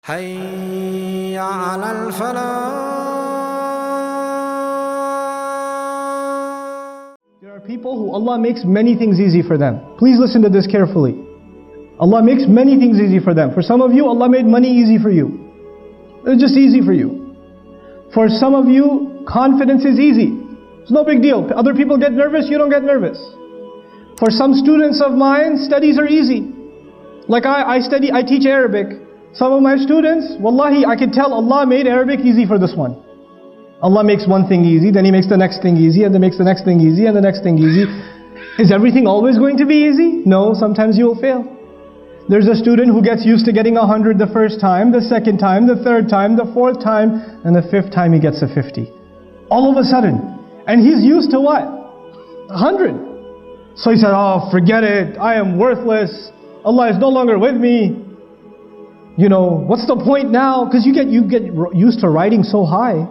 حي على الفلاح. There are people who Allah makes many things easy for them. Please listen to this carefully. Allah makes many things easy for them. For some of you, Allah made money easy for you. It's just easy for you. For some of you, confidence is easy. It's no big deal. Other people get nervous, you don't get nervous. For some students of mine, studies are easy. Like I teach Arabic. Some of my students, wallahi, I can tell Allah made Arabic easy for this one. Allah makes one thing easy, then He makes the next thing easy, and then makes the next thing easy, and the next thing easy. Is everything always going to be easy? No, sometimes you will fail. There's a student who gets used to getting 100 the first time, the second time, the third time, the fourth time, and the fifth time he gets a 50. All of a sudden. And he's used to what? 100. So he said, oh, forget it, I am worthless. Allah is no longer with me. You know, what's the point now? Because you get used to riding so high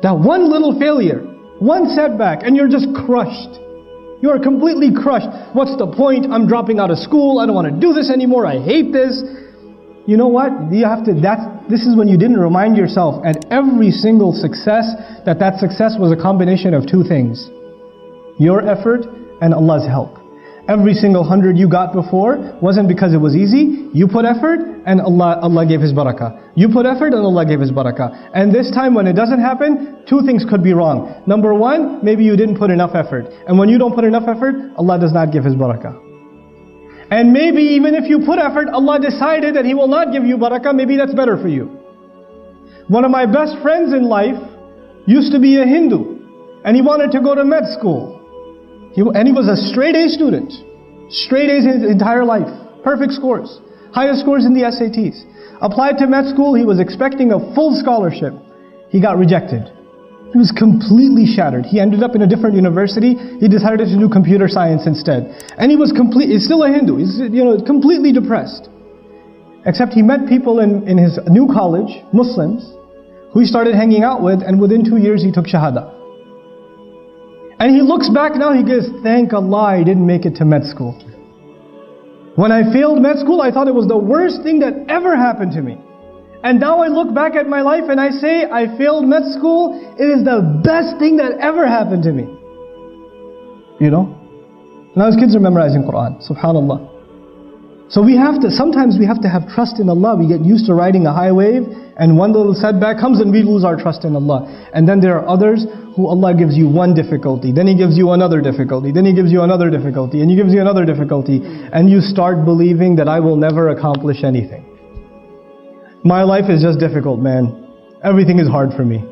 that one little failure, one setback, and you're just crushed. You are completely crushed. What's the point? I'm dropping out of school. I don't want to do this anymore. I hate this. You know what? This is when you didn't remind yourself at every single success that success was a combination of two things: your effort and Allah's help. Every single 100 you got before wasn't because it was easy. You put effort and Allah gave His barakah. You put effort and Allah gave His barakah. And this time when it doesn't happen, two things could be wrong. Number one, maybe you didn't put enough effort. And when you don't put enough effort, Allah does not give His barakah. And maybe even if you put effort, Allah decided that He will not give you barakah. Maybe that's better for you. One of my best friends in life used to be a Hindu. And he wanted to go to med school. And he was a straight A student. Straight A's his entire life. Perfect scores. Highest scores in the SATs. Applied to med school, he was expecting a full scholarship. He got rejected. He was completely shattered. He ended up in a different university. He decided to do computer science instead. And he's still a Hindu. He's completely depressed. Except he met people in his new college, Muslims, who he started hanging out with, and within 2 years he took Shahada. And he looks back now, he goes, thank Allah I didn't make it to med school. When I failed med school, I thought it was the worst thing that ever happened to me. And now I look back at my life and I say, I failed med school, it is the best thing that ever happened to me. You know? Now his kids are memorizing Quran, subhanallah. So sometimes we have to have trust in Allah. We get used to riding a high wave, and one little setback comes and we lose our trust in Allah. And then there are others who Allah gives you one difficulty, then He gives you another difficulty, then He gives you another difficulty, and He gives you another difficulty, and you start believing that I will never accomplish anything. My life is just difficult, man. Everything is hard for me.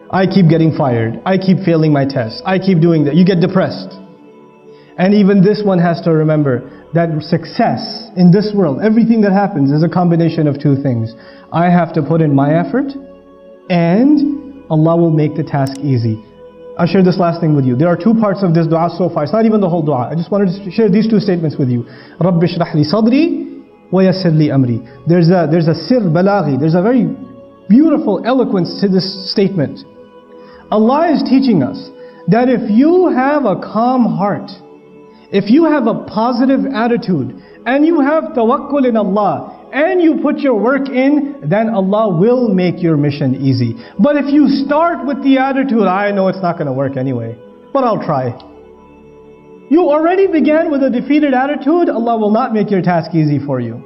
I keep getting fired. I keep failing my tests. I keep doing that. You get depressed. And even this one has to remember that success in this world, everything that happens is a combination of two things. I have to put in my effort, and Allah will make the task easy. I'll share this last thing with you. There are two parts of this dua so far. It's not even the whole dua. I just wanted to share these two statements with you. رَبِّ اشْرَحْ لِي صَدْرِي وَيَسِّرْ لِي أَمْرِي. There's a sir balaghi. There's a very beautiful eloquence to this statement. Allah is teaching us that if you have a calm heart, if you have a positive attitude, and you have tawakkul in Allah, and you put your work in, then Allah will make your mission easy. But if you start with the attitude, I know it's not going to work anyway, but I'll try. You already began with a defeated attitude, Allah will not make your task easy for you.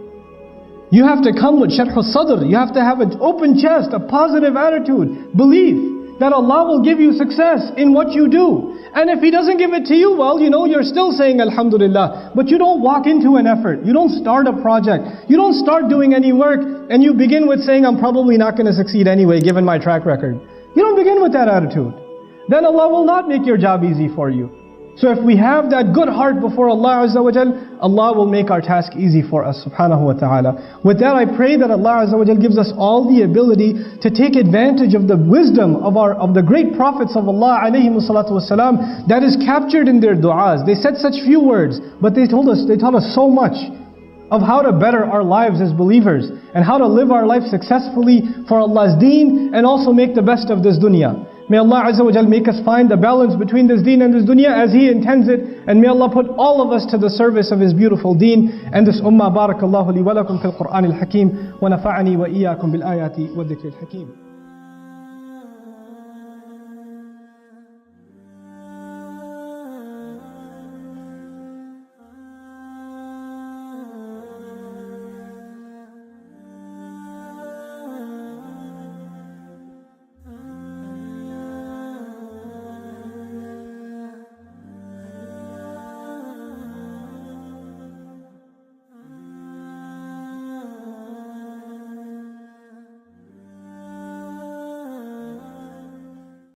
You have to come with sharh al-sadr. You have to have an open chest, a positive attitude. Believe that Allah will give you success in what you do. And if He doesn't give it to you, well, you're still saying Alhamdulillah. But you don't walk into an effort. You don't start a project. You don't start doing any work. And you begin with saying, I'm probably not going to succeed anyway, given my track record. You don't begin with that attitude. Then Allah will not make your job easy for you. So if we have that good heart before Allah Azza wa Jal, Allah will make our task easy for us, subhanahu wa ta'ala. With that, I pray that Allah Azza wa Jal gives us all the ability to take advantage of the wisdom of the great prophets of Allah alayhimu salatu wasalam that is captured in their du'as. They said such few words, but they taught us so much of how to better our lives as believers, and how to live our life successfully for Allah's deen, and also make the best of this dunya. May Allah Azza wa Jal make us find the balance between this deen and this dunya as He intends it. And may Allah put all of us to the service of His beautiful deen and this ummah. Barakallahu li wa lakum fil Qur'an al-Hakim. Wa nafa'ani wa iyyakum bil ayati wa dhikri al-Hakim.